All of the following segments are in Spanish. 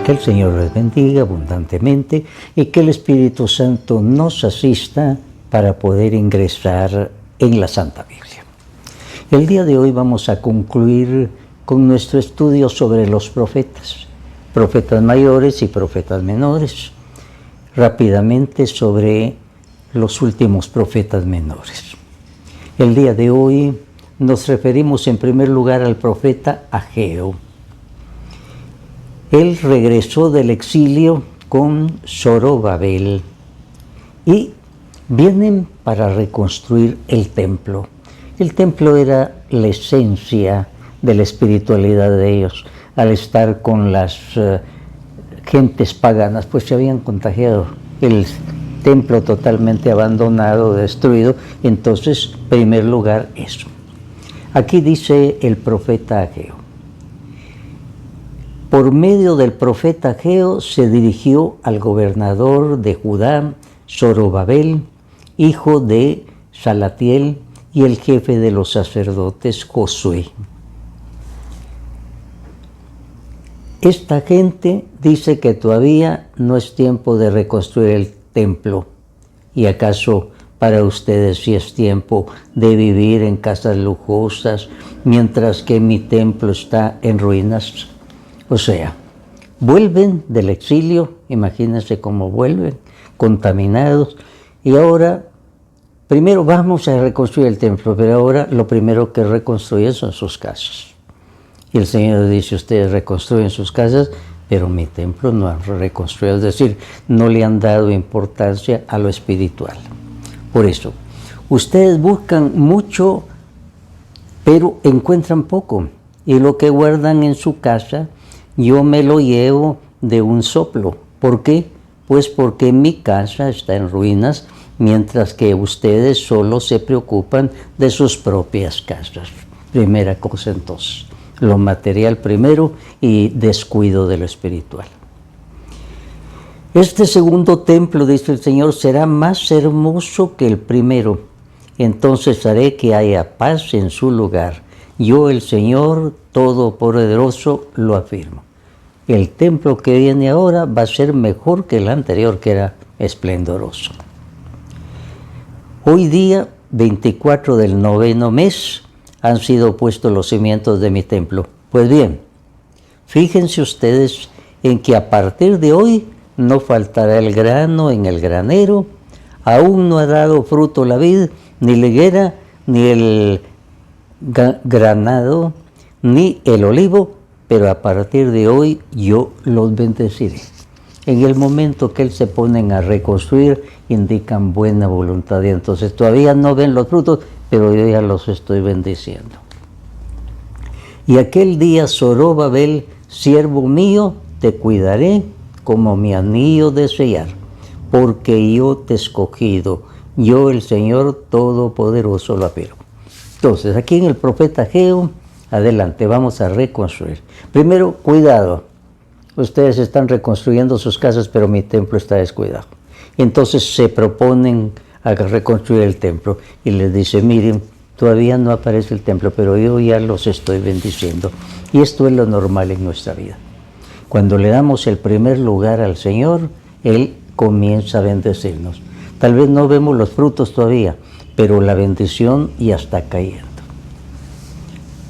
Que el Señor les bendiga abundantemente y que el Espíritu Santo nos asista para poder ingresar en la Santa Biblia. El día de hoy vamos a concluir con nuestro estudio sobre los profetas mayores y profetas menores. Rápidamente sobre los últimos profetas menores. El día de hoy nos referimos en primer lugar al profeta Ageo. Él regresó del exilio con Zorobabel y vienen para reconstruir el templo. El templo era la esencia de la espiritualidad de ellos. Al estar con las gentes paganas, pues se habían contagiado. El templo totalmente abandonado, destruido. Entonces, en primer lugar, eso. Aquí dice el profeta Ageo. Por medio del profeta Ageo se dirigió al gobernador de Judá, Zorobabel, hijo de Salatiel, y el jefe de los sacerdotes, Josué. Esta gente dice que todavía no es tiempo de reconstruir el templo. ¿Y acaso para ustedes sí es tiempo de vivir en casas lujosas mientras que mi templo está en ruinas? O sea, vuelven del exilio, imagínense cómo vuelven, contaminados, y ahora, primero vamos a reconstruir el templo, pero ahora lo primero que reconstruyen son sus casas. Y el Señor dice, ustedes reconstruyen sus casas, pero mi templo no han reconstruido, es decir, no le han dado importancia a lo espiritual. Por eso, ustedes buscan mucho, pero encuentran poco, y lo que guardan en su casa, yo me lo llevo de un soplo. ¿Por qué? Pues porque mi casa está en ruinas, mientras que ustedes solo se preocupan de sus propias casas. Primera cosa entonces, lo material primero y descuido de lo espiritual. Este segundo templo, dice el Señor, será más hermoso que el primero. Entonces haré que haya paz en su lugar. Yo, el Señor Todopoderoso, lo afirmo. El templo que viene ahora va a ser mejor que el anterior, que era esplendoroso. Hoy día, 24 del 9º mes, han sido puestos los cimientos de mi templo. Pues bien, fíjense ustedes en que a partir de hoy no faltará el grano en el granero, aún no ha dado fruto la vid, ni la higuera, ni el granado, ni el olivo, pero a partir de hoy yo los bendeciré. En el momento que Él se ponen a reconstruir, indican buena voluntad. Y entonces todavía no ven los frutos, pero yo ya los estoy bendiciendo. Y aquel día, Zorobabel, siervo mío, te cuidaré como mi anillo de sellar, porque yo te he escogido, yo el Señor Todopoderoso lo afirmo. Entonces, aquí en el profeta Ageo, adelante, vamos a reconstruir. Primero, cuidado. Ustedes están reconstruyendo sus casas, pero mi templo está descuidado. Entonces se proponen a reconstruir el templo y les dice, miren, todavía no aparece el templo, pero yo ya los estoy bendiciendo. Y esto es lo normal en nuestra vida. Cuando le damos el primer lugar al Señor, Él comienza a bendecirnos. Tal vez no vemos los frutos todavía, pero la bendición ya está cayendo.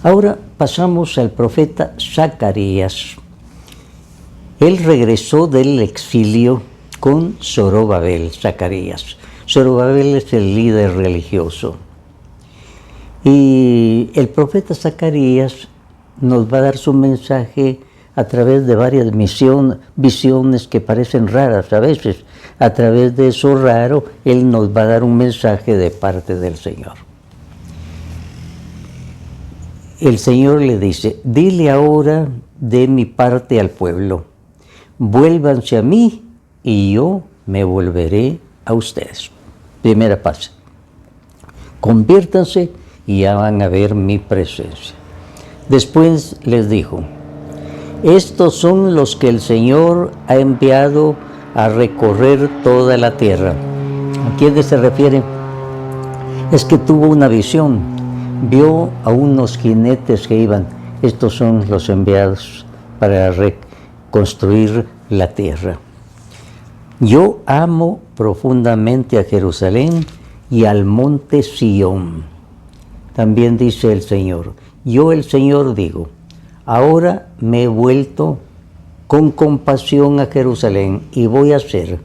Ahora pasamos al profeta Zacarías. Él regresó del exilio con Zorobabel, Zacarías. Zorobabel es el líder religioso. Y el profeta Zacarías nos va a dar su mensaje a través de varias visiones que parecen raras a veces. A través de eso raro, Él nos va a dar un mensaje de parte del Señor. El Señor le dice, dile ahora de mi parte al pueblo, vuélvanse a mí y yo me volveré a ustedes. Primera parte. Conviértanse y ya van a ver mi presencia. Después les dijo, estos son los que el Señor ha enviado a recorrer toda la tierra. ¿A quiénes se refiere? Es que tuvo una visión. Vio a unos jinetes que iban, estos son los enviados para recorrer construir la tierra. Yo amo profundamente a Jerusalén y al monte Sión. También dice el Señor, yo el Señor digo, ahora me he vuelto con compasión a Jerusalén y voy a hacer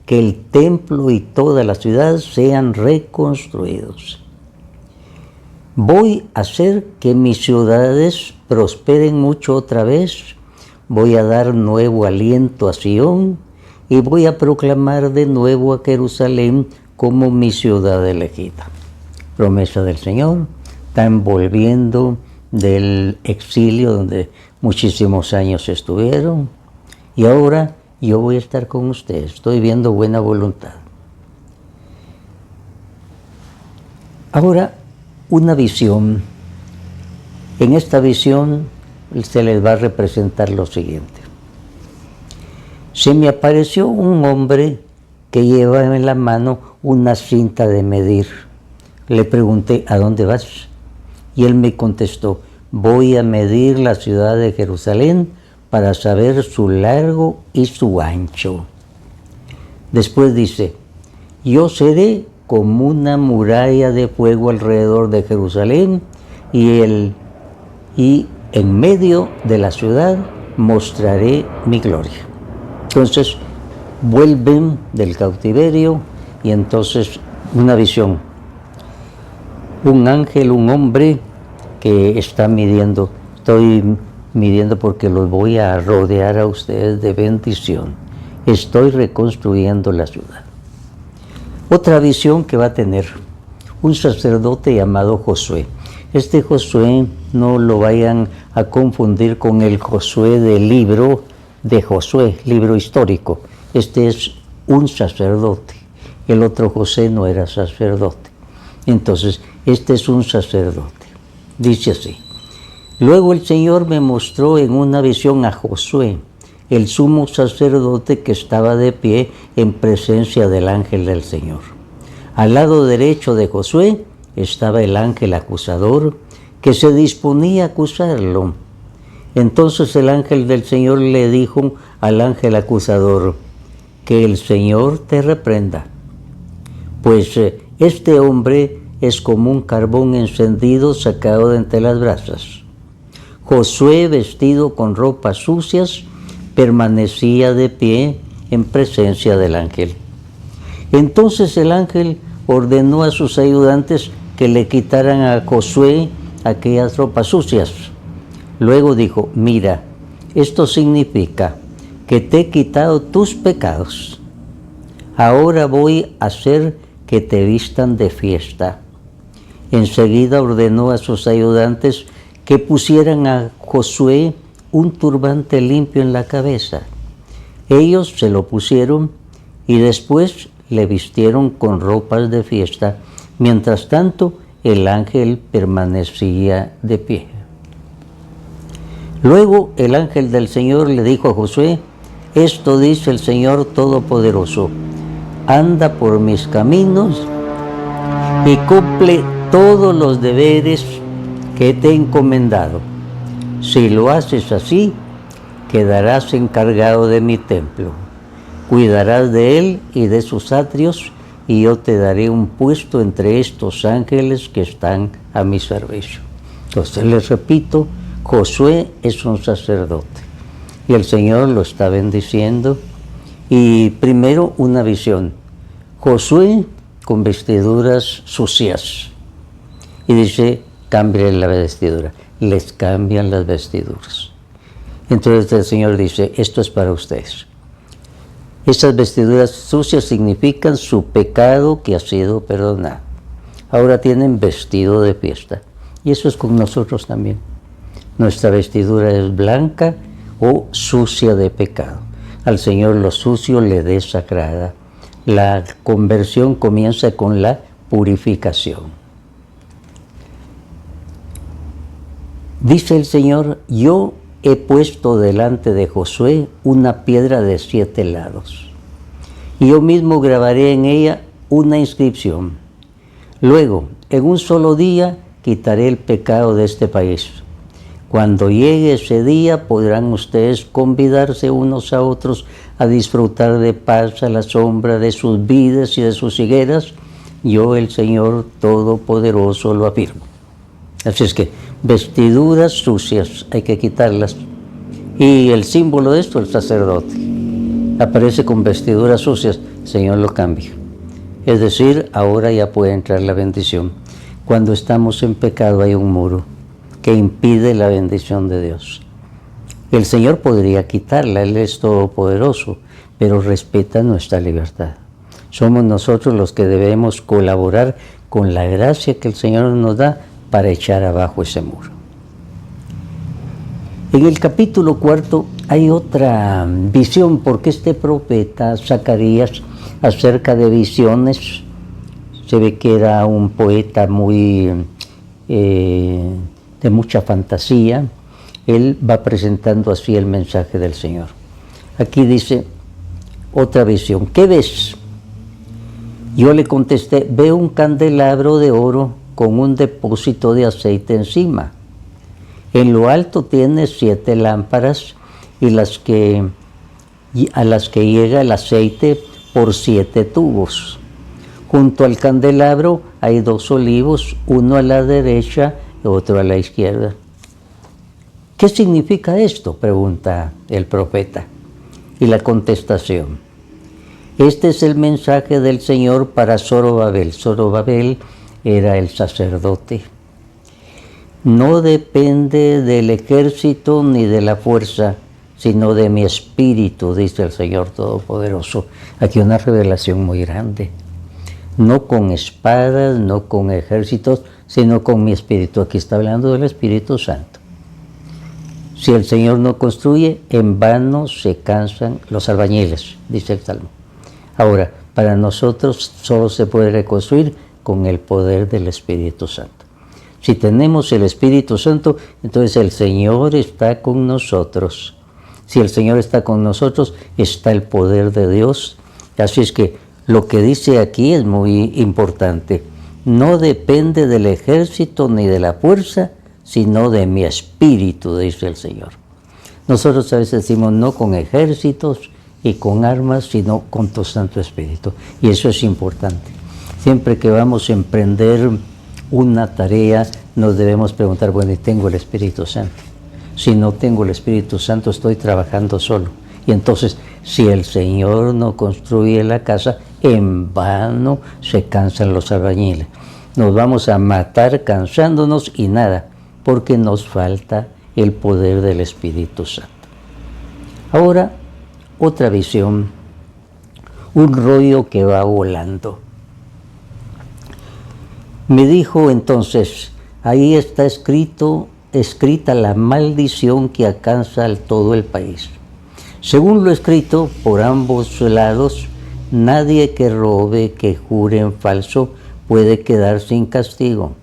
que el templo y toda la ciudad sean reconstruidos. Voy a hacer que mis ciudades prosperen mucho otra vez, voy a dar nuevo aliento a Sión y voy a proclamar de nuevo a Jerusalén como mi ciudad elegida. Promesa del Señor, están volviendo del exilio donde muchísimos años estuvieron y ahora yo voy a estar con ustedes, estoy viendo buena voluntad. Ahora, una visión. En esta visión se les va a representar lo siguiente. Se me apareció un hombre que llevaba en la mano una cinta de medir. Le pregunté, ¿a dónde vas? Y él me contestó, voy a medir la ciudad de Jerusalén para saber su largo y su ancho. Después dice, yo seré como una muralla de fuego alrededor de Jerusalén y en medio de la ciudad mostraré mi gloria. Entonces vuelven del cautiverio y entonces una visión. Un ángel, un hombre que está midiendo, estoy midiendo porque los voy a rodear a ustedes de bendición. Estoy reconstruyendo la ciudad. Otra visión que va a tener un sacerdote llamado Josué. Este Josué no lo vayan a confundir con el Josué del libro de Josué, libro histórico. Este es un sacerdote. El otro José no era sacerdote. Entonces, este es un sacerdote. Dice así. Luego el Señor me mostró en una visión a Josué, el sumo sacerdote que estaba de pie en presencia del ángel del Señor. Al lado derecho de Josué estaba el ángel acusador que se disponía a acusarlo. Entonces el ángel del Señor le dijo al ángel acusador, que el Señor te reprenda, pues este hombre es como un carbón encendido sacado de entre las brasas. Josué, vestido con ropas sucias, permanecía de pie en presencia del ángel. Entonces el ángel ordenó a sus ayudantes que le quitaran a Josué aquellas ropas sucias. Luego dijo, mira, esto significa que te he quitado tus pecados. Ahora voy a hacer que te vistan de fiesta. Enseguida ordenó a sus ayudantes que pusieran a Josué un turbante limpio en la cabeza. Ellos se lo pusieron y después le vistieron con ropas de fiesta. Mientras tanto, el ángel permanecía de pie. Luego el ángel del Señor le dijo a Josué, esto dice el Señor Todopoderoso, anda por mis caminos y cumple todos los deberes que te he encomendado. Si lo haces así, quedarás encargado de mi templo. Cuidarás de él y de sus atrios, y yo te daré un puesto entre estos ángeles que están a mi servicio. Entonces les repito, Josué es un sacerdote y el Señor lo está bendiciendo. Y primero una visión. Josué con vestiduras sucias. Y dice, cámbiale la vestidura. Les cambian las vestiduras. Entonces el Señor dice, esto es para ustedes. Estas vestiduras sucias significan su pecado que ha sido perdonado. Ahora tienen vestido de fiesta. Y eso es con nosotros también. Nuestra vestidura es blanca o sucia de pecado. Al Señor lo sucio le desagrada. La conversión comienza con la purificación. Dice el Señor, yo he puesto delante de Josué una piedra de 7 lados, y yo mismo grabaré en ella una inscripción. Luego, en un solo día, quitaré el pecado de este país. Cuando llegue ese día podrán ustedes convidarse unos a otros a disfrutar de paz a la sombra de sus vides y de sus higueras. Yo, el Señor Todopoderoso, lo afirmo. Así es que vestiduras sucias hay que quitarlas. Y el símbolo de esto, el sacerdote, aparece con vestiduras sucias, el Señor lo cambia. Es decir, ahora ya puede entrar la bendición. Cuando estamos en pecado hay un muro que impide la bendición de Dios. El Señor podría quitarla, Él es todopoderoso, pero respeta nuestra libertad. Somos nosotros los que debemos colaborar con la gracia que el Señor nos da para echar abajo ese muro. En el capítulo 4 hay otra visión, porque este profeta Zacarías, acerca de visiones, se ve que era un poeta muy de mucha fantasía. Él va presentando así el mensaje del Señor. Aquí dice otra visión. ¿Qué ves? Yo le contesté, veo un candelabro de oro con un depósito de aceite encima. En lo alto tiene 7 lámparas y a las que llega el aceite por 7 tubos. Junto al candelabro hay 2 olivos, uno a la derecha y otro a la izquierda. ¿Qué significa esto?, pregunta el profeta. Y la contestación: este es el mensaje del Señor para Zorobabel. Zorobabel era el sacerdote. No depende del ejército ni de la fuerza, sino de mi espíritu, dice el Señor Todopoderoso. Aquí una revelación muy grande. No con espadas, no con ejércitos, sino con mi espíritu. Aquí está hablando del Espíritu Santo. Si el Señor no construye, en vano se cansan los albañiles, dice el Salmo. Ahora, para nosotros solo se puede reconstruir con el poder del Espíritu Santo. Si tenemos el Espíritu Santo, entonces el Señor está con nosotros. Si el Señor está con nosotros, está el poder de Dios. Así es que lo que dice aquí es muy importante. No depende del ejército ni de la fuerza, sino de mi espíritu, dice el Señor. Nosotros a veces decimos no con ejércitos y con armas, sino con tu Santo Espíritu. Y eso es importante. Siempre que vamos a emprender una tarea, nos debemos preguntar, bueno, ¿y tengo el Espíritu Santo? Si no tengo el Espíritu Santo, estoy trabajando solo. Y entonces, si el Señor no construye la casa, en vano se cansan los albañiles. Nos vamos a matar cansándonos y nada, porque nos falta el poder del Espíritu Santo. Ahora, otra visión, un rollo que va volando. Me dijo entonces, ahí está escrita la maldición que alcanza a todo el país. Según lo escrito por ambos lados, nadie que robe, que jure en falso, puede quedar sin castigo.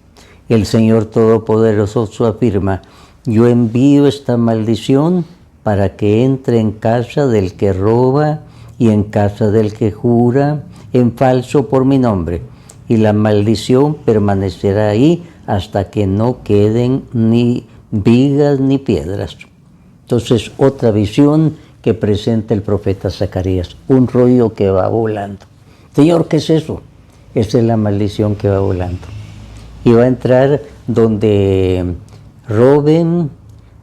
El Señor Todopoderoso afirma, yo envío esta maldición para que entre en casa del que roba y en casa del que jura en falso por mi nombre. Y la maldición permanecerá ahí hasta que no queden ni vigas ni piedras. Entonces, otra visión que presenta el profeta Zacarías, un rollo que va volando. Señor, ¿qué es eso? Esa es la maldición que va volando. Y va a entrar donde roben,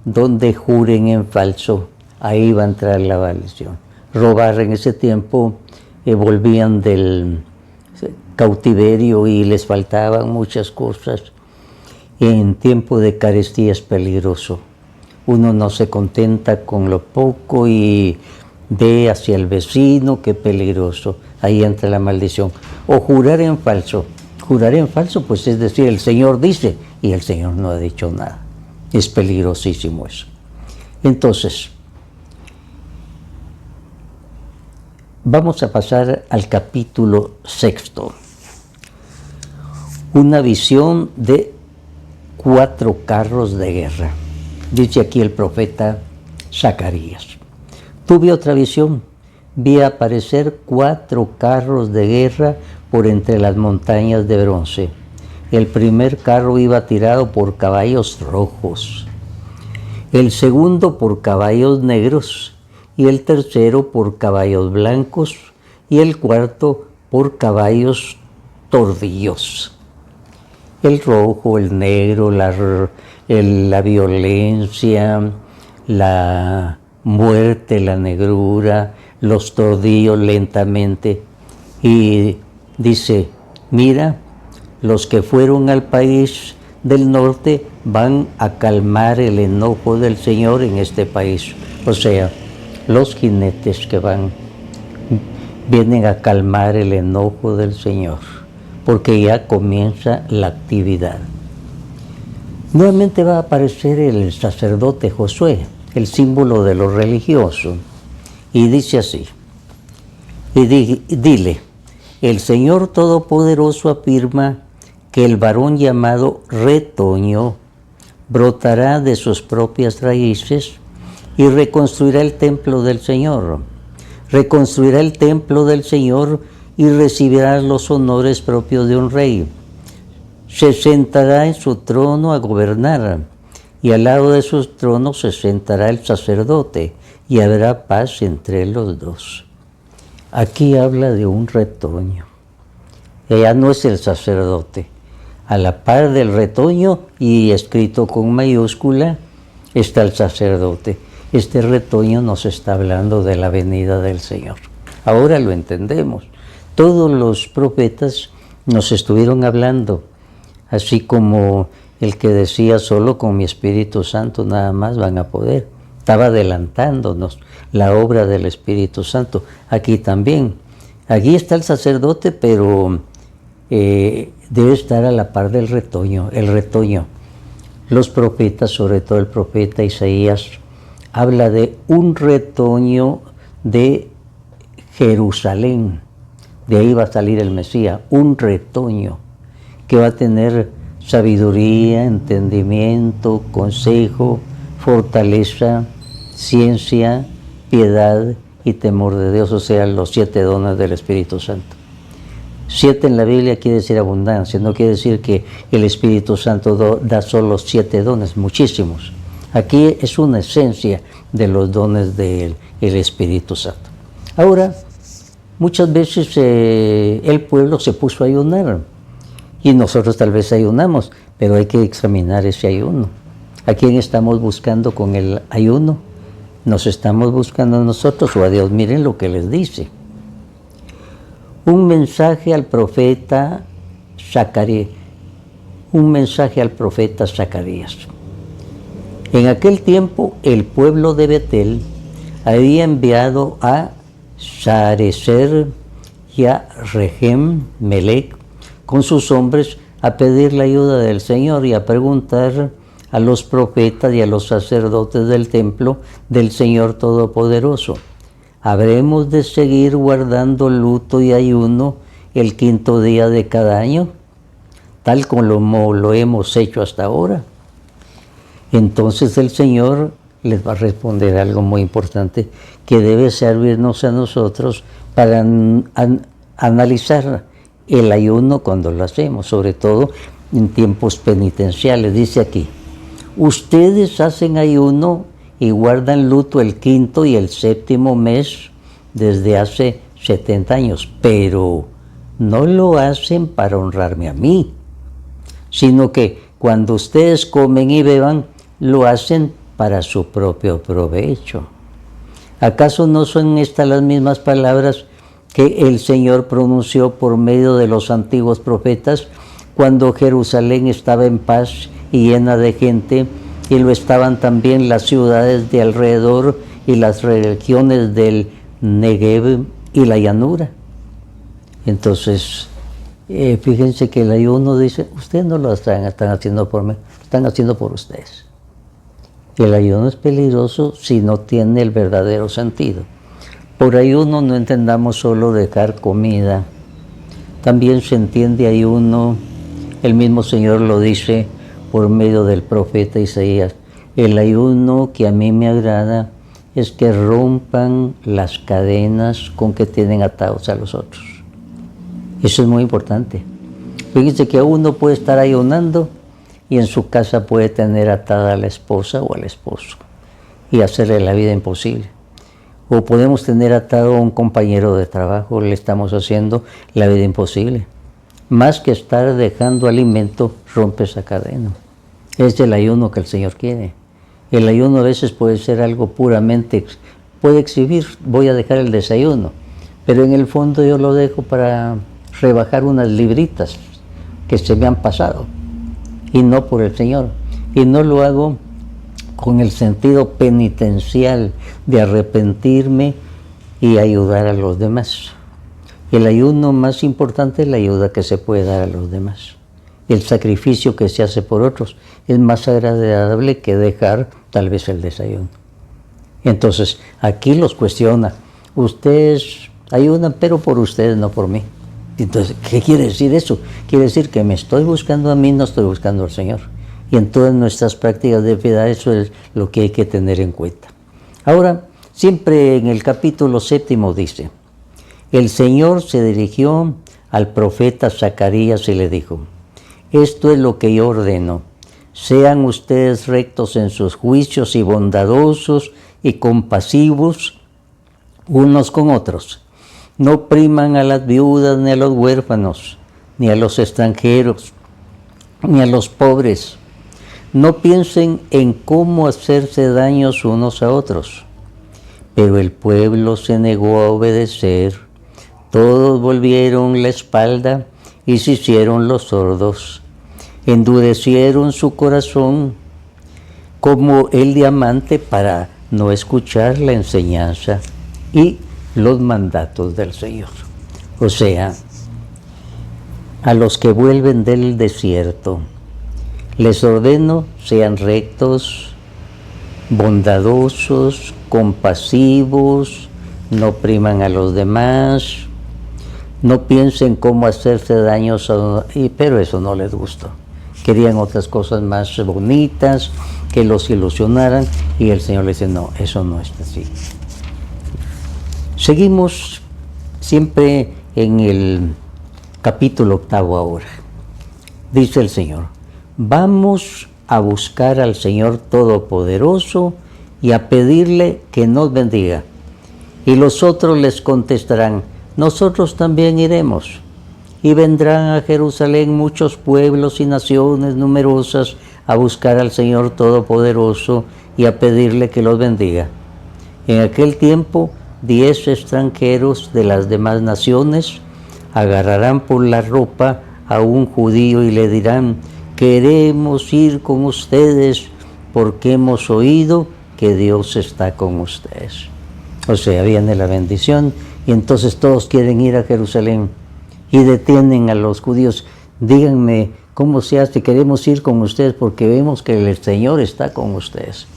donde juren en falso. Ahí va a entrar la maldición. Robar en ese tiempo, volvían del cautiverio y les faltaban muchas cosas. En tiempo de carestía es peligroso. Uno no se contenta con lo poco y ve hacia el vecino, qué peligroso. Ahí entra la maldición. O jurar en falso. Jurar en falso, pues es decir, el Señor dice y el Señor no ha dicho nada. Es peligrosísimo eso. Entonces, vamos a pasar al capítulo 6. Una visión de 4 carros de guerra. Dice aquí el profeta Zacarías. Tuve otra visión. Vi aparecer 4 carros de guerra por entre las montañas de bronce. El primer carro iba tirado por caballos rojos. el segundo por caballos negros, y el tercero por caballos blancos, y el cuarto por caballos tordillos. El rojo, el negro, la violencia, la muerte, la negrura, los tordillos lentamente. Y dice, mira, los que fueron al país del norte van a calmar el enojo del Señor en este país. O sea, los jinetes que vienen a calmar el enojo del Señor, porque ya comienza la actividad. Nuevamente va a aparecer el sacerdote Josué, el símbolo de lo religioso, y dice así, y dile, el Señor Todopoderoso afirma que el varón llamado retoño brotará de sus propias raíces y reconstruirá el templo del Señor. Reconstruirá el templo del Señor y recibirá los honores propios de un rey. Se sentará en su trono a gobernar, y al lado de su trono se sentará el sacerdote, y habrá paz entre los dos. Aquí habla de un retoño. Ella no es el sacerdote. A la par del retoño, y escrito con mayúscula, está el sacerdote. Este retoño nos está hablando de la venida del Señor. Ahora lo entendemos. Todos los profetas nos estuvieron hablando, así como el que decía solo con mi Espíritu Santo nada más van a poder. Estaba adelantándonos la obra del Espíritu Santo. Aquí también. Aquí está el sacerdote, pero debe estar a la par del retoño. El retoño. Los profetas, sobre todo el profeta Isaías, habla de un retoño de Jerusalén. De ahí va a salir el Mesías, un retoño que va a tener sabiduría, entendimiento, consejo, fortaleza, ciencia, piedad y temor de Dios, o sea, los 7 dones del Espíritu Santo. 7 en la Biblia quiere decir abundancia, no quiere decir que el Espíritu Santo da solo 7 dones, muchísimos. Aquí es una esencia de los dones del Espíritu Santo. Ahora, muchas veces el pueblo se puso a ayunar y nosotros tal vez ayunamos, pero hay que examinar ese ayuno. ¿A quién estamos buscando con el ayuno? ¿Nos estamos buscando a nosotros o a Dios? Miren lo que les dice. Un mensaje al profeta Zacarías. En aquel tiempo el pueblo de Betel había enviado a Sarecer y a Regem Melech con sus hombres a pedir la ayuda del Señor y a preguntar a los profetas y a los sacerdotes del templo del Señor Todopoderoso: ¿habremos de seguir guardando luto y ayuno el 5º día de cada año, tal como lo hemos hecho hasta ahora? Entonces el Señor les va a responder algo muy importante que debe servirnos a nosotros para analizar el ayuno cuando lo hacemos, sobre todo en tiempos penitenciales. Dice aquí, ustedes hacen ayuno y guardan luto el 5º y el 7º mes desde hace 70 años, pero no lo hacen para honrarme a mí, sino que cuando ustedes comen y beban, lo hacen para su propio provecho. ¿Acaso no son estas las mismas palabras que el Señor pronunció por medio de los antiguos profetas cuando Jerusalén estaba en paz y llena de gente, y lo estaban también las ciudades de alrededor y las regiones del Negev y la llanura? Entonces, fíjense que el ayuno dice, ustedes no lo están haciendo por mí, lo están haciendo por ustedes. El ayuno es peligroso si no tiene el verdadero sentido. Por ayuno no entendamos solo dejar comida, también se entiende ayuno, el mismo Señor lo dice por medio del profeta Isaías, el ayuno que a mí me agrada es que rompan las cadenas con que tienen atados a los otros. Eso es muy importante. Fíjense que uno puede estar ayunando y en su casa puede tener atada a la esposa o al esposo y hacerle la vida imposible. O podemos tener atado a un compañero de trabajo, le estamos haciendo la vida imposible. Más que estar dejando alimento, rompe esa cadena. Es el ayuno que el Señor quiere. El ayuno a veces puede ser algo puramente, puede exhibir, voy a dejar el desayuno, pero en el fondo yo lo dejo para rebajar unas libritas que se me han pasado, y no por el Señor. Y no lo hago con el sentido penitencial de arrepentirme y ayudar a los demás. El ayuno más importante es la ayuda que se puede dar a los demás. El sacrificio que se hace por otros es más agradable que dejar tal vez el desayuno. Entonces, aquí los cuestiona. Ustedes ayudan, pero por ustedes, no por mí. Entonces, ¿qué quiere decir eso? Quiere decir que me estoy buscando a mí, no estoy buscando al Señor. Y en todas nuestras prácticas de piedad eso es lo que hay que tener en cuenta. Ahora, siempre en el capítulo 7 dice, el Señor se dirigió al profeta Zacarías y le dijo, esto es lo que yo ordeno, sean ustedes rectos en sus juicios y bondadosos y compasivos unos con otros. No opriman a las viudas ni a los huérfanos, ni a los extranjeros, ni a los pobres. No piensen en cómo hacerse daños unos a otros. Pero el pueblo se negó a obedecer. Todos volvieron la espalda y se hicieron los sordos. Endurecieron su corazón como el diamante para no escuchar la enseñanza y los mandatos del Señor. O sea, a los que vuelven del desierto, les ordeno sean rectos, bondadosos, compasivos, no opriman a los demás, no piensen cómo hacerse daños, pero eso no les gustó. Querían otras cosas más bonitas, que los ilusionaran, y el Señor les dice, no, eso no es así. Seguimos siempre en el capítulo 8 ahora. Dice el Señor, vamos a buscar al Señor Todopoderoso y a pedirle que nos bendiga. Y los otros les contestarán, nosotros también iremos. Y vendrán a Jerusalén muchos pueblos y naciones numerosas a buscar al Señor Todopoderoso y a pedirle que los bendiga. En aquel tiempo, 10 extranjeros de las demás naciones agarrarán por la ropa a un judío y le dirán, queremos ir con ustedes porque hemos oído que Dios está con ustedes. O sea, viene la bendición y entonces todos quieren ir a Jerusalén y detienen a los judíos. Díganme cómo se hace, queremos ir con ustedes porque vemos que el Señor está con ustedes.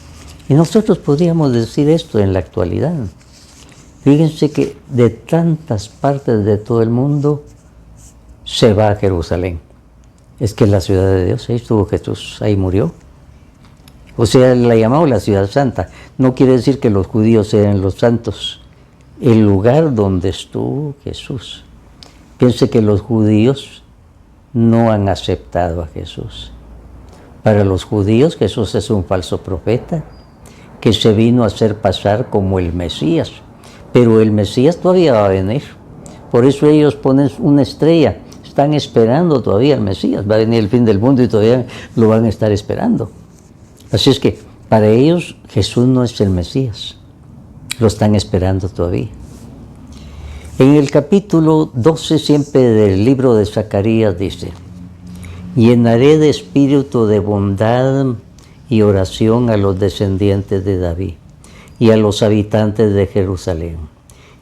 Y nosotros podríamos decir esto en la actualidad. Fíjense que de tantas partes de todo el mundo se va a Jerusalén. Es que la ciudad de Dios, ahí estuvo Jesús, ahí murió. O sea, la llamamos la ciudad santa. No quiere decir que los judíos eran los santos. El lugar donde estuvo Jesús. Piense que los judíos no han aceptado a Jesús. Para los judíos Jesús es un falso profeta que se vino a hacer pasar como el Mesías. Pero el Mesías todavía va a venir. Por eso ellos ponen una estrella. Están esperando todavía al Mesías. Va a venir el fin del mundo y todavía lo van a estar esperando. Así es que para ellos Jesús no es el Mesías. Lo están esperando todavía. En el capítulo 12 siempre del libro de Zacarías dice, llenaré de espíritu de bondad y oración a los descendientes de David y a los habitantes de Jerusalén.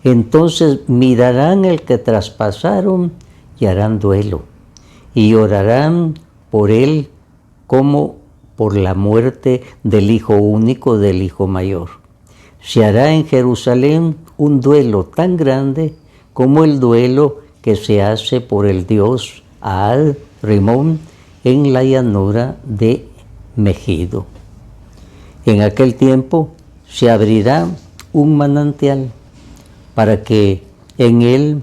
Entonces mirarán el que traspasaron y harán duelo, y orarán por él como por la muerte del hijo único del hijo mayor. Se hará en Jerusalén un duelo tan grande como el duelo que se hace por el dios Aad Rimón en la llanura de Megido. En aquel tiempo se abrirá un manantial para que en él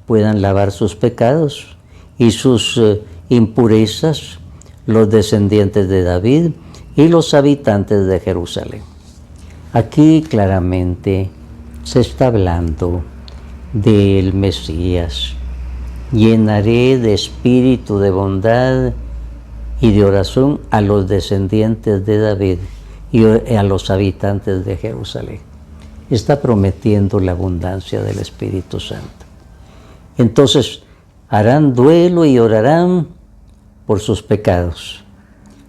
puedan lavar sus pecados y sus impurezas los descendientes de David y los habitantes de Jerusalén. Aquí claramente se está hablando del Mesías. Llenaré de espíritu de bondad y de oración a los descendientes de David y a los habitantes de Jerusalén. Está prometiendo la abundancia del Espíritu Santo. Entonces, harán duelo y orarán por sus pecados.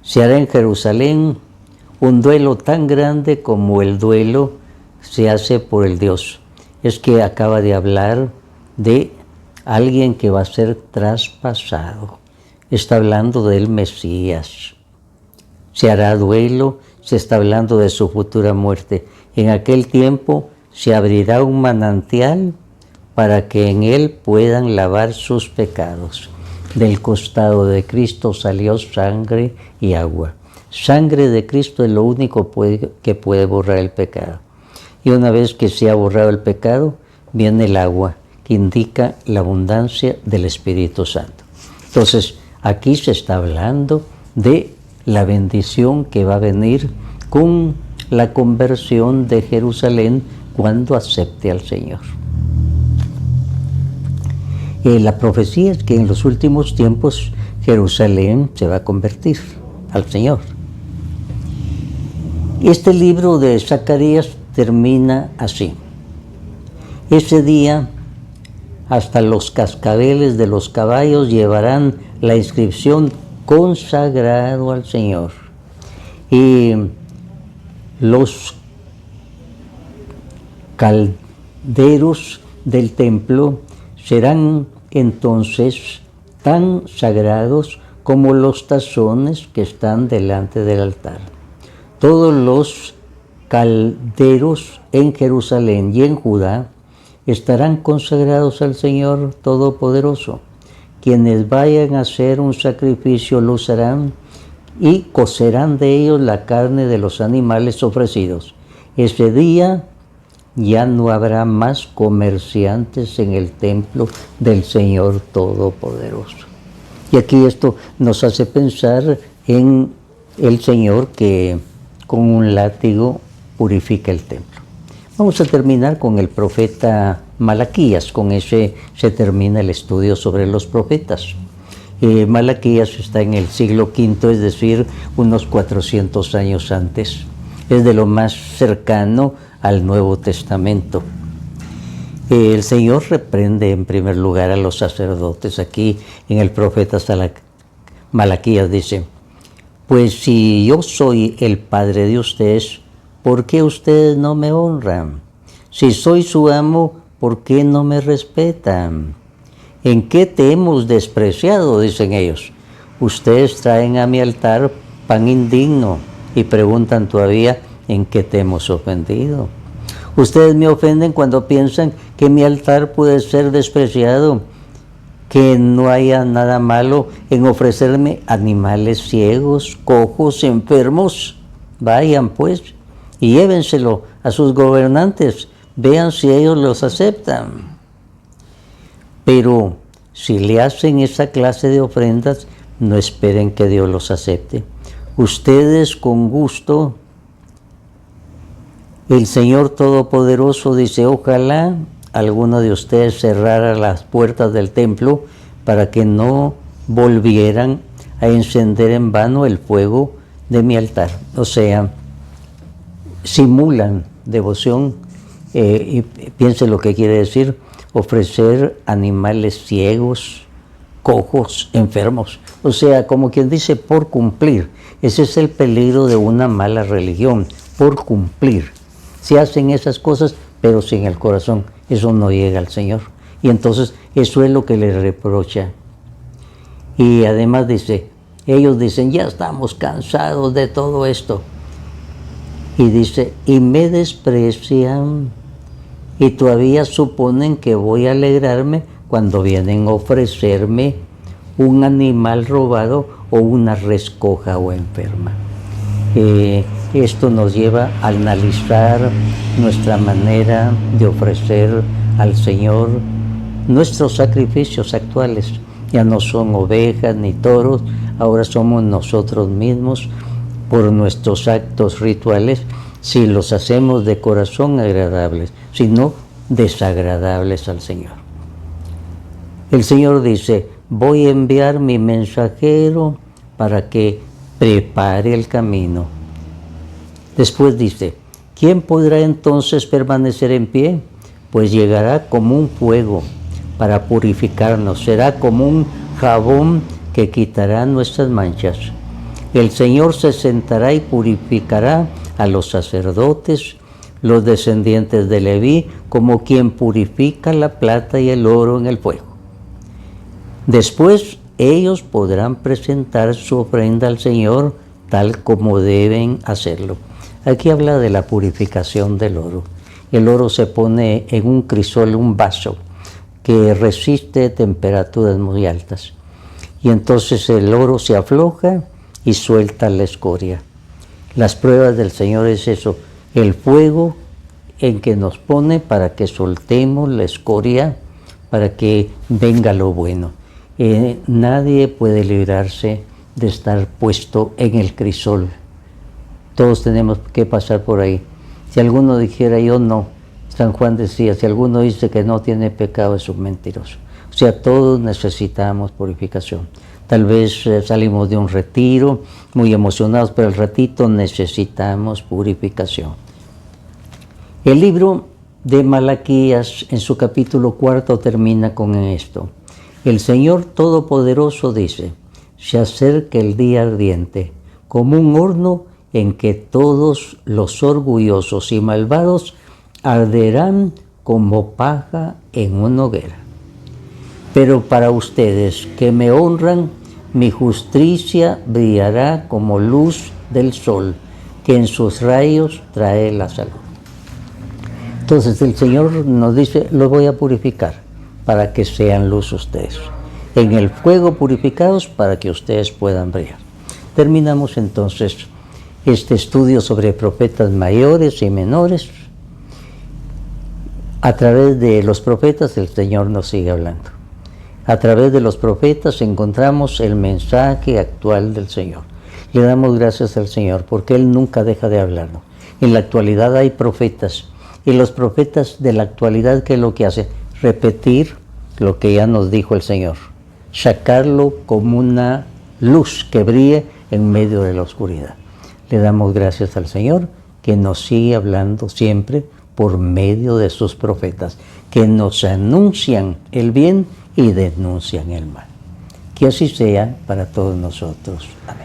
Se hará en Jerusalén un duelo tan grande como el duelo se hace por el Dios. Es que acaba de hablar de alguien que va a ser traspasado. Está hablando del Mesías. Se hará duelo, se está hablando de su futura muerte. En aquel tiempo se abrirá un manantial para que en él puedan lavar sus pecados. Del costado de Cristo salió sangre y agua. Sangre de Cristo es lo único que puede borrar el pecado. Y una vez que se ha borrado el pecado, viene el agua, que indica la abundancia del Espíritu Santo. Entonces, aquí se está hablando de la bendición que va a venir con la conversión de Jerusalén cuando acepte al Señor. La profecía es que en los últimos tiempos Jerusalén se va a convertir al Señor. Este libro de Zacarías termina así. Ese día hasta los cascabeles de los caballos llevarán la inscripción consagrado al Señor. Y los calderos del templo serán entonces tan sagrados como los tazones que están delante del altar. Todos los calderos en Jerusalén y en Judá estarán consagrados al Señor Todopoderoso. Quienes vayan a hacer un sacrificio lo usarán y cocerán de ellos la carne de los animales ofrecidos. Ese día ya no habrá más comerciantes en el templo del Señor Todopoderoso. Y aquí esto nos hace pensar en el Señor que con un látigo purifica el templo. Vamos a terminar con el profeta Malaquías. Con ese se termina el estudio sobre los profetas. Malaquías está en el siglo V, es decir, unos 400 años antes. Es de lo más cercano al Nuevo Testamento. El Señor reprende en primer lugar a los sacerdotes. Aquí en el profeta Malaquías dice: pues si yo soy el padre de ustedes, ¿por qué ustedes no me honran? Si soy su amo, ¿por qué no me respetan? ¿En qué te hemos despreciado?, dicen ellos. Ustedes traen a mi altar pan indigno y preguntan todavía: ¿en qué te hemos ofendido? Ustedes me ofenden cuando piensan que mi altar puede ser despreciado, que no haya nada malo en ofrecerme animales ciegos, cojos, enfermos. Vayan pues y llévenselo a sus gobernantes, vean si ellos los aceptan. Pero si le hacen esa clase de ofrendas, no esperen que Dios los acepte. Ustedes con gusto. El Señor Todopoderoso dice: ojalá alguno de ustedes cerrara las puertas del templo para que no volvieran a encender en vano el fuego de mi altar. O sea, simulan devoción, y piense lo que quiere decir: ofrecer animales ciegos, cojos, enfermos. O sea, como quien dice, por cumplir. Ese es el peligro de una mala religión, por cumplir. Se hacen esas cosas, pero sin el corazón. Eso no llega al Señor. Y entonces eso es lo que les reprocha. Y además dice, ellos dicen: ya estamos cansados de todo esto. Y dice: y me desprecian, y todavía suponen que voy a alegrarme cuando vienen a ofrecerme un animal robado o una res coja o enferma. Esto nos lleva a analizar nuestra manera de ofrecer al Señor. Nuestros sacrificios actuales ya no son ovejas ni toros, ahora somos nosotros mismos por nuestros actos rituales, si los hacemos de corazón agradables, sino desagradables al Señor. El Señor dice, voy a enviar mi mensajero para que prepare el camino. Después dice, ¿quién podrá entonces permanecer en pie? Pues llegará como un fuego para purificarnos, será como un jabón que quitará nuestras manchas. El Señor se sentará y purificará a los sacerdotes, los descendientes de Leví, como quien purifica la plata y el oro en el fuego. Después ellos podrán presentar su ofrenda al Señor tal como deben hacerlo. Aquí habla de la purificación del oro. El oro se pone en un crisol, un vaso, que resiste temperaturas muy altas. Y entonces el oro se afloja y suelta la escoria. Las pruebas del Señor es eso, el fuego en que nos pone para que soltemos la escoria, para que venga lo bueno. Nadie puede librarse de estar puesto en el crisol. Todos tenemos que pasar por ahí. Si alguno dijera yo no, San Juan decía, si alguno dice que no tiene pecado es un mentiroso. O sea, todos necesitamos purificación. Tal vez salimos de un retiro muy emocionados, pero al ratito necesitamos purificación. El libro de Malaquías, en su capítulo 4, termina con esto. El Señor Todopoderoso dice, se acerca el día ardiente, como un horno en que todos los orgullosos y malvados arderán como paja en una hoguera. Pero para ustedes que me honran, mi justicia brillará como luz del sol, que en sus rayos trae la salud. Entonces el Señor nos dice, los voy a purificar para que sean luz ustedes. En el fuego purificados para que ustedes puedan brillar. Terminamos entonces este estudio sobre profetas mayores y menores. A través de los profetas el Señor nos sigue hablando. A través de los profetas encontramos el mensaje actual del Señor. Le damos gracias al Señor porque Él nunca deja de hablarnos. En la actualidad hay profetas y los profetas de la actualidad, ¿qué es lo que hacen? Repetir lo que ya nos dijo el Señor. Sacarlo como una luz que brille en medio de la oscuridad. Le damos gracias al Señor que nos sigue hablando siempre por medio de sus profetas, que nos anuncian el bien y denuncian el mal. Que así sea para todos nosotros. Amén.